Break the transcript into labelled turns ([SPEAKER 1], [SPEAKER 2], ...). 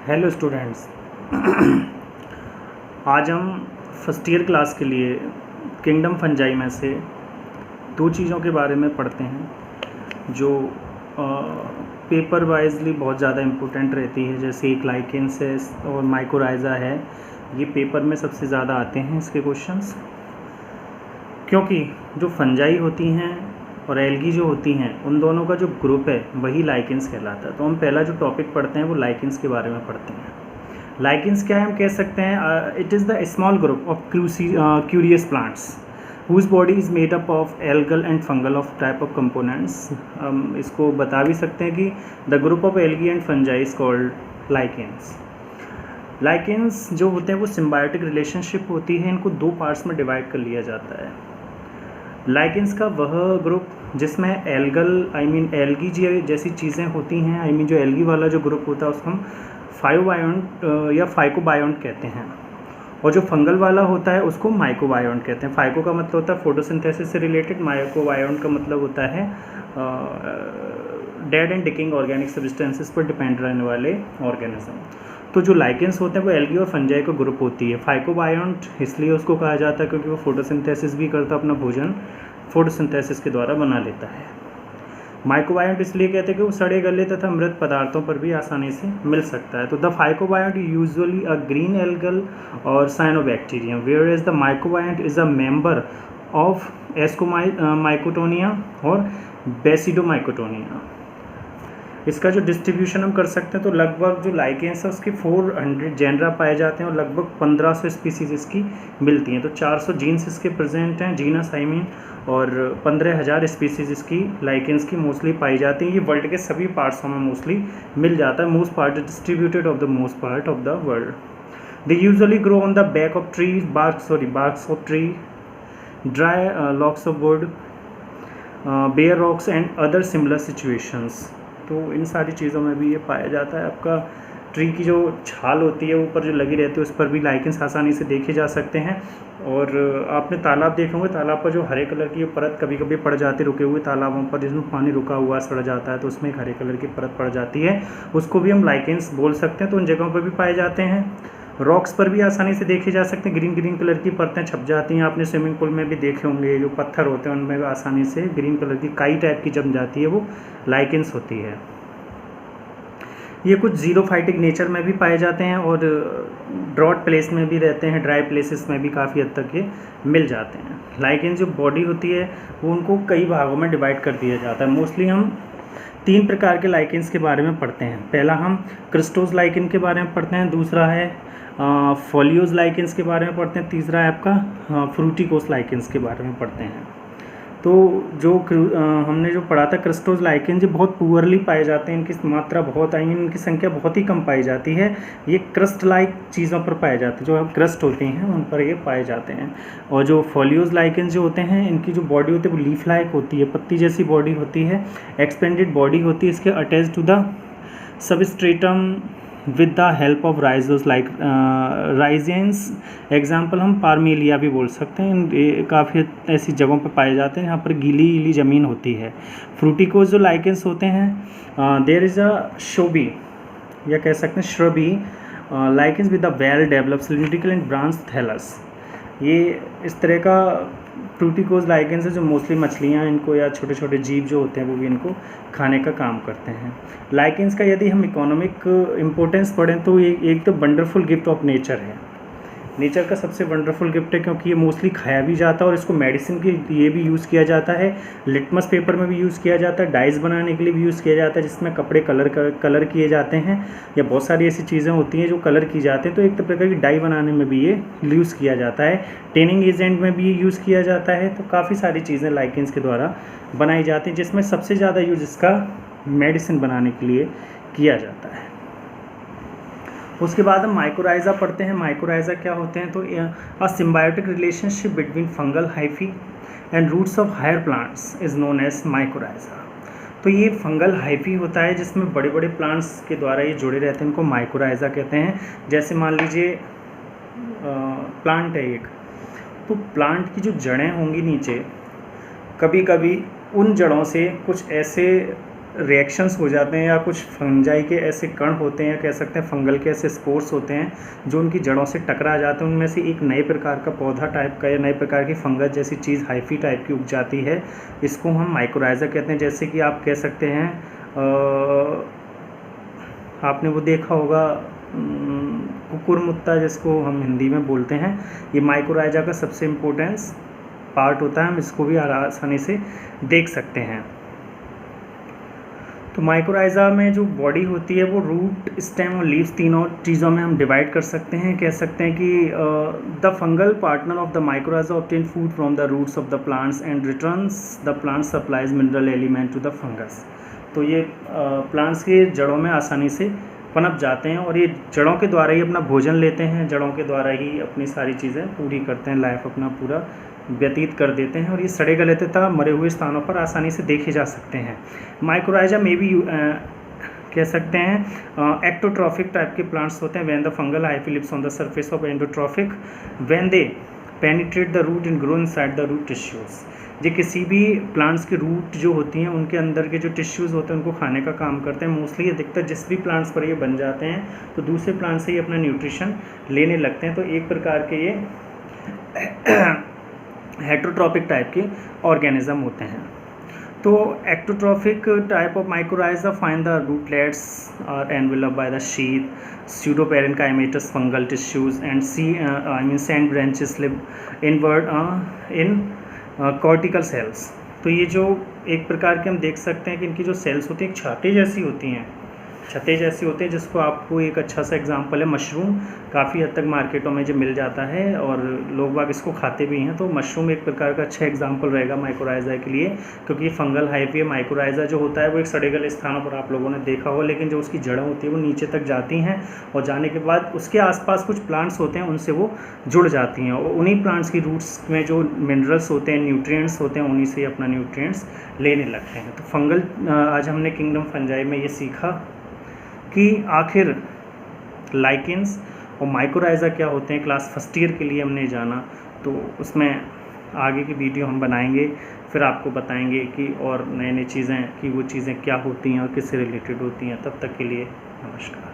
[SPEAKER 1] Hello students. आज हम first year class के लिए किंगडम फंजाई में से दो चीज़ों के बारे में पढ़ते हैं जो पेपर वाइजली बहुत ज़्यादा इम्पोर्टेंट रहती है। जैसे एक लाइकेंस है और माइकोराइज़ा है, ये पेपर में सबसे ज़्यादा आते हैं इसके क्वेश्चंस, क्योंकि जो फंजाई होती हैं और एल्गी जो होती हैं उन दोनों का जो ग्रुप है वही लाइकेंस कहलाता है। तो हम पहला जो टॉपिक पढ़ते हैं वो लाइकेंस के बारे में पढ़ते हैं। लाइकेंस क्या है, हम कह सकते हैं it is the small group of curious plants whose body is made up of algal and fungal of type of components. हम इसको बता भी सकते हैं कि the group of algae and fungi is called lichens. Lichens जो होते हैं वो सिम्बायोटिक रिलेशनशिप होती है, इनको दो पार्ट्स में डिवाइड कर लिया जाता है। लाइकेंस का वह ग्रुप जिसमें एल्गल एल्गी जैसी चीज़ें होती हैं, जो एल्गी वाला जो ग्रुप होता है उसको हम फाइकोबायोन्ट या फाइकोबायोन्ट कहते हैं, और जो फंगल वाला होता है उसको माइकोबायोन्ट कहते हैं। फाइको का मतलब होता है फोटोसिंथेसिस से रिलेटेड, माइकोबायोन्ट का मतलब होता है डेड एंड डिकिंग ऑर्गेनिक सब्सटेंसेस पर डिपेंड रहने वाले ऑर्गेनिज्म। तो जो लाइकेंस होते हैं वो एल्गी और फंजाई का ग्रुप होती है। फाइकोबायोन्ट इसलिए उसको कहा जाता है क्योंकि वो फोटोसिंथेसिस भी करता है, अपना भोजन फोटोसिंथेसिस के द्वारा बना लेता है। माइकोबायोन्ट इसलिए कहते हैं कि वो सड़े गले तथा मृत पदार्थों पर भी आसानी से मिल सकता है। तो the phycobiont usually a green algal और cyanobacterium, whereas the mycobiont is a member of ascomycotina और बेसिडोमाइकोटोनिया। इसका जो डिस्ट्रीब्यूशन हम कर सकते हैं तो लगभग जो लाइकेंस है उसके 400 जेनरा पाए जाते हैं और लगभग 1500 स्पीसीज इसकी मिलती हैं। तो 400 जीन्स इसके प्रेजेंट हैं, जीनस और 15,000 स्पीसीज इसकी लाइकेंस की मोस्टली पाई जाती हैं। ये वर्ल्ड के सभी पार्ट्सों में मोस्टली मिल जाता है। Most part distributed of the most part of the world. They usually grow on the back of tree, barks of tree, dry logs of wood, bare rocks and other similar situations. तो इन सारी चीज़ों में भी ये पाया जाता है। आपका ट्री की जो छाल होती है ऊपर जो लगी रहती है उस पर भी लाइकेंस आसानी से देखे जा सकते हैं। और आपने तालाब देखे होंगे, तालाब पर जो हरे कलर की परत कभी कभी पड़ जाती है रुके हुए तालाबों पर, जिसमें पानी रुका हुआ सड़ जाता है तो उसमें एक हरे कलर की परत पड़ जाती है, उसको भी हम लाइकेंस बोल सकते हैं। तो उन जगहों पर भी पाए जाते हैं। रॉक्स पर भी आसानी से देखे जा सकते हैं, ग्रीन कलर की परतें छप जाती हैं। आपने स्विमिंग पूल में भी देखे होंगे, जो पत्थर होते हैं उनमें भी आसानी से ग्रीन कलर की काई टाइप की जम जाती है, वो लाइकेंस होती है। ये कुछ जीरोफाइटिक नेचर में भी पाए जाते हैं और ड्रॉट प्लेस में भी रहते हैं, ड्राई प्लेसेस में भी काफ़ी हद तक ये मिल जाते हैं। लाइकेंस जो बॉडी होती है वो उनको कई भागों में डिवाइड कर दिया जाता है। मोस्टली हम 3 प्रकार के लाइकेंस के बारे में पढ़ते हैं। पहला हम क्रिस्टोज लाइकेन के बारे में पढ़ते हैं, दूसरा है फोलियोज लाइकेंस के बारे में पढ़ते हैं, तीसरा है आपका फ्रूटिकोस लाइकेंस के बारे में पढ़ते हैं। तो जो हमने जो पढ़ा था क्रिस्टोज लाइकेन जो बहुत पुअरली पाए जाते हैं, इनकी मात्रा बहुत इनकी संख्या बहुत ही कम पाई जाती है। ये क्रस्ट लाइक चीज़ों पर पाए जाते हैं, जो क्रस्ट होती हैं उन पर ये पाए जाते हैं। और जो फोलियोज लाइकेन जो होते हैं इनकी जो बॉडी होती है वो लीफ लाइक होती है, पत्ती जैसी बॉडी होती है, एक्सपेंडेड बॉडी होती है इसके, attach to the substratum with the help of rhizoids like rhizines. Example हम पार्मेलिया भी बोल सकते हैं। काफ़ी ऐसी जगहों पर पाए जाते हैं यहाँ पर गीली ज़मीन होती है। फ्रूटिकोज जो लाइकेंस होते हैं, देयर इज़ अ शोबी या कह सकते हैं shrubby lichens with the well developed cylindrical and branch thallus. ये इस तरह का फ्रूटिकोज लाइकेंस है जो मोस्टली मछलियाँ इनको या छोटे छोटे जीव जो होते हैं वो भी इनको खाने का काम करते हैं। लाइकेंस का यदि हम इकोनॉमिक इम्पोर्टेंस पढ़ें तो ये एक तो वंडरफुल गिफ्ट ऑफ नेचर है। नेचर का सबसे वंडरफुल गिफ्ट है क्योंकि ये मोस्टली खाया भी जाता है और इसको मेडिसिन के लिए भी यूज़ किया जाता है, लिटमस पेपर में भी यूज़ किया जाता है, डाइज बनाने के लिए भी यूज़ किया जाता है जिसमें कपड़े कलर किए जाते हैं, या बहुत सारी ऐसी चीज़ें होती हैं जो कलर की जाते हैं। तो एक तो प्रकार की डाई बनाने में भी ये यूज़ किया जाता है, टेनिंग एजेंट में भी ये यूज़ किया जाता है। तो काफ़ी सारी चीज़ें लाइकेंस के द्वारा बनाई जाती हैं, जिसमें सबसे ज़्यादा यूज़ इसका मेडिसिन बनाने के लिए किया जाता है। उसके बाद हम माइकोराइज़ा पढ़ते हैं। माइकोराइज़ा क्या होते हैं, तो a symbiotic relationship between fungal hyphae and roots of higher plants is known as mycorrhiza. तो ये फंगल हाइफी होता है जिसमें बड़े बड़े प्लांट्स के द्वारा ये जुड़े रहते हैं, इनको माइकोराइज़ा कहते हैं। जैसे मान लीजिए प्लांट है एक, तो प्लांट की जो जड़ें होंगी नीचे, कभी कभी उन जड़ों से कुछ ऐसे रिएक्शंस हो जाते हैं या कुछ फंजाई के ऐसे कण होते हैं, कह सकते हैं फंगल के ऐसे स्पोर्स होते हैं जो उनकी जड़ों से टकरा जाते हैं, उनमें से एक नए प्रकार का पौधा टाइप का या नए प्रकार की फंगस जैसी चीज़ हाइफी टाइप की उग जाती है। इसको हम माइकोराइज़ा कहते हैं। जैसे कि आप कह सकते हैं आपने वो देखा होगा कुकुरमुत्ता जिसको हम हिंदी में बोलते हैं, ये माइकोराइज़ा का सबसे इम्पोर्टेंस पार्ट होता है। हम इसको भी आसानी से देख सकते हैं। तो माइकोराइज़ा में जो बॉडी होती है वो रूट, स्टेम और लीव्स तीनों चीज़ों में हम डिवाइड कर सकते हैं। कह सकते हैं कि the fungal partner of the mycorrhiza obtain food from the roots of the plants and returns the plant supplies mineral element to the fungus. तो ये प्लांट्स के जड़ों में आसानी से पनप जाते हैं और ये जड़ों के द्वारा ही अपना भोजन लेते हैं, जड़ों के द्वारा ही अपनी सारी चीज़ें पूरी करते हैं, लाइफ अपना पूरा व्यतीत कर देते हैं। और ये सड़े गले तथा मरे हुए स्थानों पर आसानी से देखे जा सकते हैं। माइकोराइज़ा में भी कह सकते हैं एक्टोट्रॉफिक टाइप के प्लांट्स होते हैं। When the fungal hyphae lives on the surface of endotrophic when they penetrate the root and grow inside the root tissues. ये किसी भी प्लांट्स के रूट जो होती हैं उनके अंदर के जो टिश्यूज़ होते हैं उनको खाने का काम करते हैं। मोस्टली अधिकतर जिस भी प्लांट्स पर ये बन जाते हैं तो दूसरे प्लांट से ही अपना न्यूट्रिशन लेने लगते हैं। तो एक प्रकार के ये हेटरोट्रॉपिक टाइप के ऑर्गेनिज्म होते हैं। तो ectotrophic type of mycorrhiza find the rootlets are enveloped by the sheath pseudoparenchymatous fungal tissues and sand branches live inward in cortical cells। तो ये जो एक प्रकार के हम देख सकते हैं कि इनकी जो सेल्स होती हैं छाते जैसी होती हैं, छते जैसी होते हैं, जिसको आपको एक अच्छा सा एग्जांपल है मशरूम। काफ़ी हद तक मार्केटों में जो मिल जाता है और लोग बाग इसको खाते भी हैं। तो मशरूम एक प्रकार का अच्छा एग्जांपल रहेगा माइकोराइज़ा के लिए, क्योंकि ये फंगल हाइफी माइकोराइज़ा जो होता है वो एक सड़े गले स्थानों पर आप लोगों ने देखा हो, लेकिन जो उसकी जड़ें होती है वो नीचे तक जाती हैं और जाने के बाद उसके आसपास कुछ प्लांट्स होते हैं उनसे वो जुड़ जाती हैं और उन्हीं प्लांट्स की रूट्स में जो मिनरल्स होते हैं, न्यूट्रिएंट्स होते हैं, उन्हीं से अपना न्यूट्रिएंट्स लेने लगते हैं। तो फंगल आज हमने किंगडम फंजाई में ये सीखा कि आखिर लाइकेंस और माइकोराइज़ा क्या होते हैं। क्लास फर्स्ट ईयर के लिए हमने जाना, तो उसमें आगे की वीडियो हम बनाएंगे, फिर आपको बताएंगे कि और नई नई चीज़ें कि वो चीज़ें क्या होती हैं और किससे रिलेटेड होती हैं। तब तक के लिए नमस्कार।